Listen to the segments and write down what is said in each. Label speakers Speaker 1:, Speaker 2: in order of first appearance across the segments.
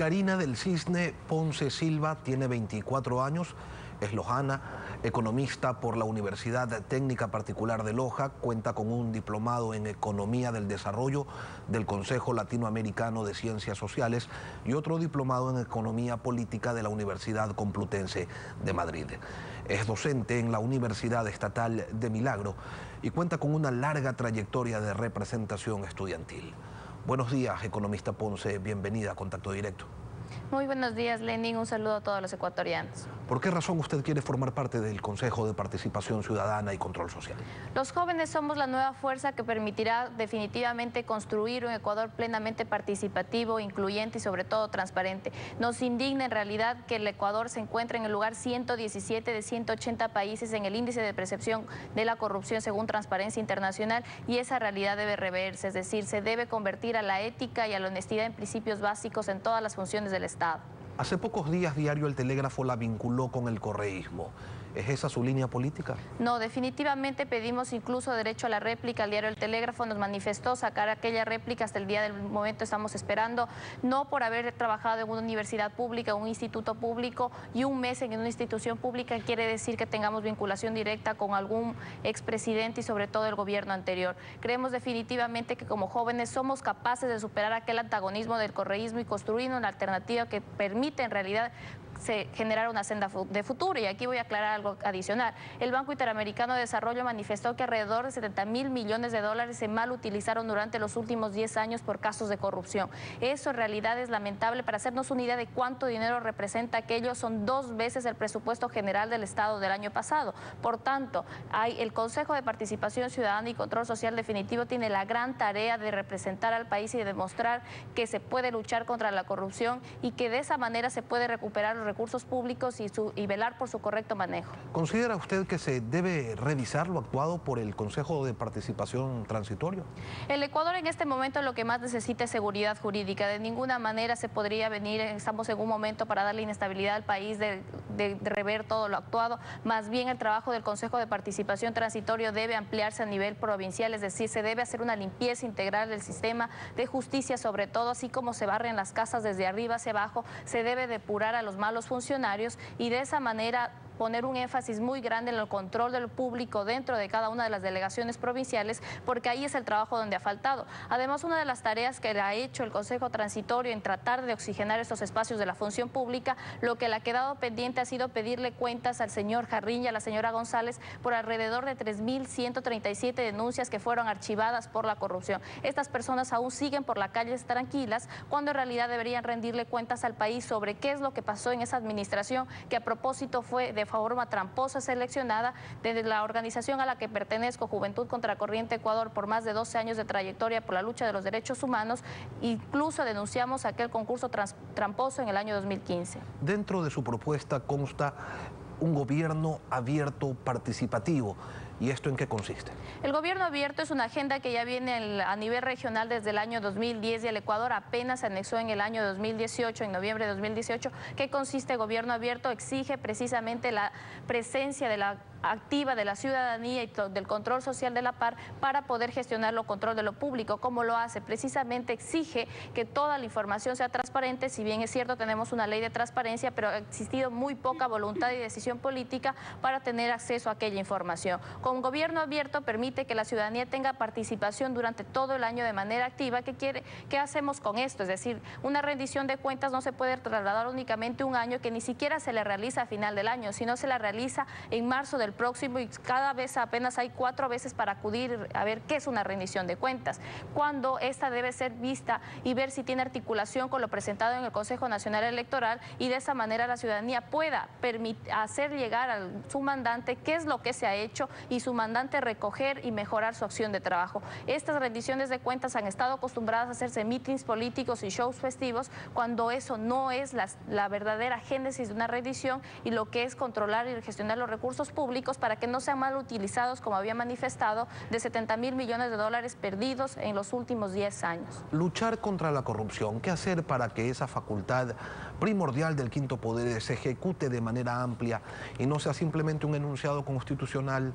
Speaker 1: Karina del Cisne Ponce Silva tiene 24 años, es lojana, economista por la Universidad Técnica Particular de Loja, cuenta con un diplomado en Economía del Desarrollo del Consejo Latinoamericano de Ciencias Sociales y otro diplomado en Economía Política de la Universidad Complutense de Madrid. Es docente en la Universidad Estatal de Milagro y cuenta con una larga trayectoria de representación estudiantil. Buenos días, economista Ponce, bienvenida a Contacto Directo.
Speaker 2: Muy buenos días, Lenin, un saludo a todos los ecuatorianos.
Speaker 1: ¿Por qué razón usted quiere formar parte del Consejo de Participación Ciudadana y Control Social?
Speaker 2: Los jóvenes somos la nueva fuerza que permitirá definitivamente construir un Ecuador plenamente participativo, incluyente y sobre todo transparente. Nos indigna en realidad que el Ecuador se encuentre en el lugar 117 de 180 países en el índice de percepción de la corrupción según Transparencia Internacional, y esa realidad debe reverse, es decir, se debe convertir a la ética y a la honestidad en principios básicos en todas las funciones del Estado.
Speaker 1: Hace pocos días Diario El Telégrafo la vinculó con el correísmo. ¿Es esa su línea política?
Speaker 2: No, definitivamente pedimos incluso derecho a la réplica. El Diario El Telégrafo nos manifestó sacar aquella réplica, hasta el día del momento estamos esperando, no por haber trabajado en una universidad pública, un instituto público y un mes en una institución pública quiere decir que tengamos vinculación directa con algún expresidente y sobre todo el gobierno anterior. Creemos definitivamente que como jóvenes somos capaces de superar aquel antagonismo del correísmo y construir una alternativa que permite en realidad generar una senda de futuro. Y aquí voy a aclarar algo adicional. El Banco Interamericano de Desarrollo manifestó que alrededor de 70.000 millones de dólares se mal utilizaron durante los últimos 10 años por casos de corrupción. Eso en realidad es lamentable. Para hacernos una idea de cuánto dinero representa aquello, son 2 veces el presupuesto general del Estado del año pasado. Por tanto, el Consejo de Participación Ciudadana y Control Social definitivo tiene la gran tarea de representar al país y de demostrar que se puede luchar contra la corrupción y que de esa manera se puede recuperar los recursos públicos y velar por su correcto manejo.
Speaker 1: ¿Considera usted que se debe revisar lo actuado por el Consejo de Participación Transitorio?
Speaker 2: El Ecuador en este momento lo que más necesita es seguridad jurídica. De ninguna manera se podría venir, estamos en un momento para darle inestabilidad al país de rever todo lo actuado. Más bien el trabajo del Consejo de Participación Transitorio debe ampliarse a nivel provincial, es decir, se debe hacer una limpieza integral del sistema de justicia, sobre todo, así como se barren las casas desde arriba hacia abajo, se debe depurar a los malos funcionarios y de esa manera poner un énfasis muy grande en el control del público dentro de cada una de las delegaciones provinciales, porque ahí es el trabajo donde ha faltado. Además, una de las tareas que ha hecho el Consejo Transitorio en tratar de oxigenar estos espacios de la función pública, lo que le ha quedado pendiente ha sido pedirle cuentas al señor Jarrín y a la señora González por alrededor de 3.137 denuncias que fueron archivadas por la corrupción. Estas personas aún siguen por las calles tranquilas, cuando en realidad deberían rendirle cuentas al país sobre qué es lo que pasó en esa administración, que a propósito fue de forma tramposa seleccionada desde la organización a la que pertenezco, Juventud Contracorriente Ecuador, por más de 12 años de trayectoria por la lucha de los derechos humanos. Incluso denunciamos aquel concurso tramposo en el año 2015.
Speaker 1: Dentro de su propuesta consta un gobierno abierto, participativo. ¿Y esto en qué consiste?
Speaker 2: El gobierno abierto es una agenda que ya viene a nivel regional desde el año 2010 y el Ecuador apenas se anexó en el año 2018, en noviembre de 2018. ¿Qué consiste gobierno abierto? Exige precisamente la presencia de la activa de la ciudadanía y del control social de la par para poder gestionar el control de lo público. ¿Cómo lo hace? Precisamente exige que toda la información sea transparente. Si bien es cierto, tenemos una ley de transparencia, pero ha existido muy poca voluntad y decisión política para tener acceso a aquella información. Con gobierno abierto permite que la ciudadanía tenga participación durante todo el año de manera activa. ¿Qué hacemos con esto? Es decir, una rendición de cuentas no se puede trasladar únicamente un año, que ni siquiera se le realiza a final del año, sino se la realiza en marzo del próximo, y cada vez apenas hay 4 veces para acudir a ver qué es una rendición de cuentas, cuando esta debe ser vista y ver si tiene articulación con lo presentado en el Consejo Nacional Electoral, y de esa manera la ciudadanía pueda hacer llegar a su mandante qué es lo que se ha hecho y su mandante recoger y mejorar su acción de trabajo. Estas rendiciones de cuentas han estado acostumbradas a hacerse mítines políticos y shows festivos, cuando eso no es la verdadera génesis de una rendición, y lo que es controlar y gestionar los recursos públicos para que no sean mal utilizados, como había manifestado, de 70.000 millones de dólares perdidos en los últimos 10 años.
Speaker 1: Luchar contra la corrupción, ¿qué hacer para que esa facultad primordial del quinto poder se ejecute de manera amplia y no sea simplemente un enunciado constitucional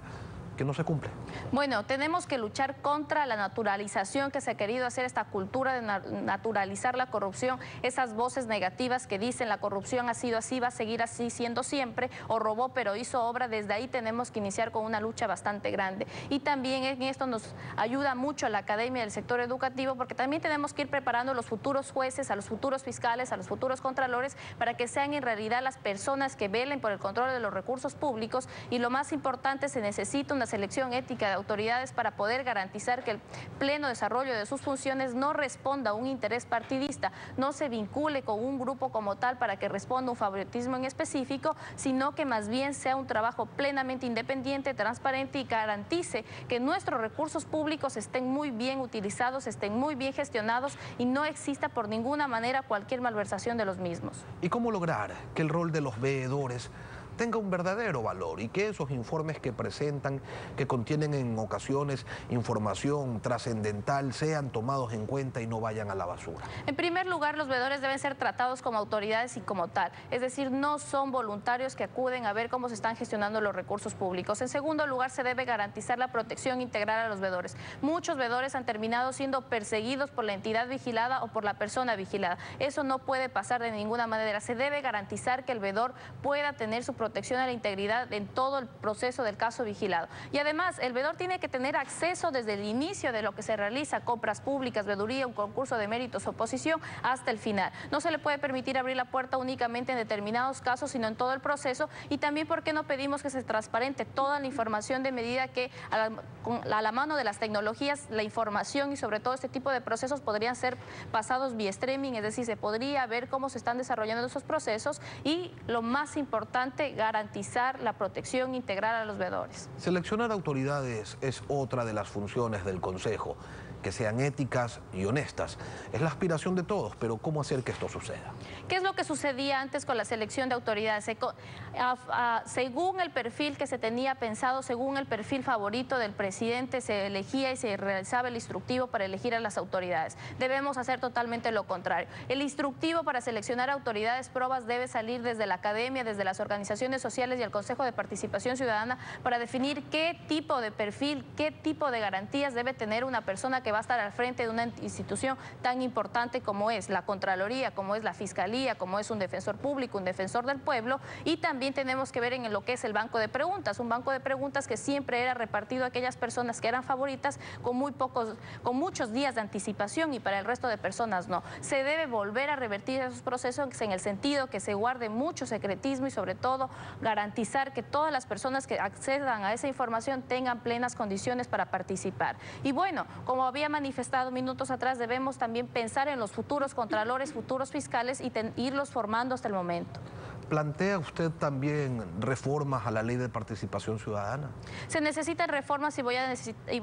Speaker 1: que no se cumple?
Speaker 2: Bueno, tenemos que luchar contra la naturalización que se ha querido hacer, esta cultura de naturalizar la corrupción, esas voces negativas que dicen la corrupción ha sido así, va a seguir así siendo siempre, o robó pero hizo obra. Desde ahí tenemos que iniciar con una lucha bastante grande. Y también en esto nos ayuda mucho la academia del sector educativo, porque también tenemos que ir preparando a los futuros jueces, a los futuros fiscales, a los futuros contralores, para que sean en realidad las personas que velen por el control de los recursos públicos. Y lo más importante, se necesita una selección ética de autoridades para poder garantizar que el pleno desarrollo de sus funciones no responda a un interés partidista, no se vincule con un grupo como tal para que responda a un favoritismo en específico, sino que más bien sea un trabajo plenamente independiente, transparente y garantice que nuestros recursos públicos estén muy bien utilizados, estén muy bien gestionados y no exista por ninguna manera cualquier malversación de los mismos.
Speaker 1: ¿Y cómo lograr que el rol de los veedores tenga un verdadero valor y que esos informes que presentan, que contienen en ocasiones información trascendental, sean tomados en cuenta y no vayan a la basura?
Speaker 2: En primer lugar, los veedores deben ser tratados como autoridades y como tal, es decir, no son voluntarios que acuden a ver cómo se están gestionando los recursos públicos. En segundo lugar, se debe garantizar la protección integral a los veedores. Muchos veedores han terminado siendo perseguidos por la entidad vigilada o por la persona vigilada. Eso no puede pasar de ninguna manera. Se debe garantizar que el veedor pueda tener su protección a la integridad en todo el proceso del caso vigilado. Y además, el veedor tiene que tener acceso desde el inicio de lo que se realiza, compras públicas, veeduría, un concurso de méritos, oposición, hasta el final. No se le puede permitir abrir la puerta únicamente en determinados casos, sino en todo el proceso. Y también, ¿por qué no pedimos que se transparente toda la información de medida que a la mano de las tecnologías, la información y sobre todo este tipo de procesos podrían ser pasados vía streaming, es decir, se podría ver cómo se están desarrollando esos procesos y, lo más importante, garantizar la protección integral a los veedores.
Speaker 1: Seleccionar autoridades es otra de las funciones del Consejo. Que sean éticas y honestas. Es la aspiración de todos, pero ¿cómo hacer que esto suceda?
Speaker 2: ¿Qué es lo que sucedía antes con la selección de autoridades? Según el perfil que se tenía pensado, según el perfil favorito del presidente, se elegía y se realizaba el instructivo para elegir a las autoridades. Debemos hacer totalmente lo contrario. El instructivo para seleccionar autoridades probas debe salir desde la academia, desde las organizaciones sociales y el Consejo de Participación Ciudadana para definir qué tipo de perfil, qué tipo de garantías debe tener una persona que va a estar al frente de una institución tan importante como es la Contraloría, como es la Fiscalía, como es un defensor público, un defensor del pueblo. Y también tenemos que ver en lo que es el banco de preguntas, un banco de preguntas que siempre era repartido a aquellas personas que eran favoritas con muchos días de anticipación y para el resto de personas no. Se debe volver a revertir esos procesos en el sentido que se guarde mucho secretismo y sobre todo garantizar que todas las personas que accedan a esa información tengan plenas condiciones para participar. Y bueno, como había manifestado minutos atrás, debemos también pensar en los futuros contralores, futuros fiscales y irlos formando hasta el momento.
Speaker 1: ¿Plantea usted también reformas a la ley de participación ciudadana?
Speaker 2: Se necesitan reformas y voy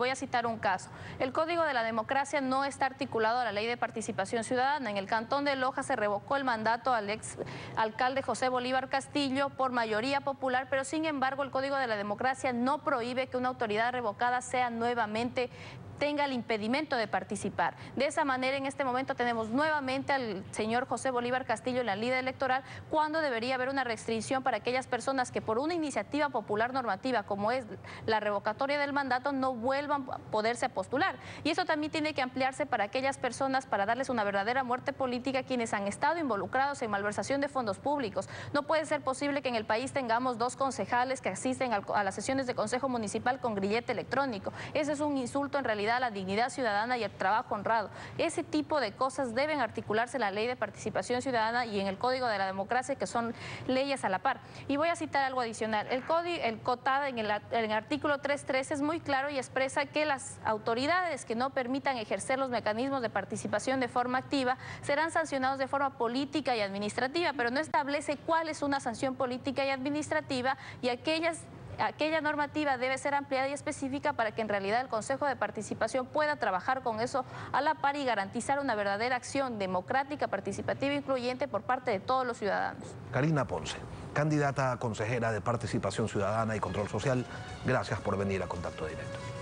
Speaker 2: a citar un caso. El Código de la Democracia no está articulado a la ley de participación ciudadana. En el Cantón de Loja se revocó el mandato al ex alcalde José Bolívar Castillo por mayoría popular, pero sin embargo el Código de la Democracia no prohíbe que una autoridad revocada sea nuevamente tenga el impedimento de participar. De esa manera, en este momento tenemos nuevamente al señor José Bolívar Castillo en la lida electoral, cuando debería haber una restricción para aquellas personas que por una iniciativa popular normativa, como es la revocatoria del mandato, no vuelvan a poderse postular. Y eso también tiene que ampliarse para aquellas personas, para darles una verdadera muerte política, quienes han estado involucrados en malversación de fondos públicos. No puede ser posible que en el país tengamos 2 concejales que asisten a las sesiones de Consejo Municipal con grillete electrónico. Ese es un insulto en realidad a la dignidad ciudadana y el trabajo honrado. Ese tipo de cosas deben articularse en la Ley de Participación Ciudadana y en el Código de la Democracia, que son leyes a la par. Y voy a citar algo adicional. El COTAD en el artículo 3.3 es muy claro y expresa que las autoridades que no permitan ejercer los mecanismos de participación de forma activa serán sancionados de forma política y administrativa, pero no establece cuál es una sanción política y administrativa, y aquella normativa debe ser ampliada y específica para que en realidad el Consejo de Participación pueda trabajar con eso a la par y garantizar una verdadera acción democrática, participativa e incluyente por parte de todos los ciudadanos.
Speaker 1: Karina Ponce, candidata a consejera de Participación Ciudadana y Control Social, gracias por venir a Contacto Directo.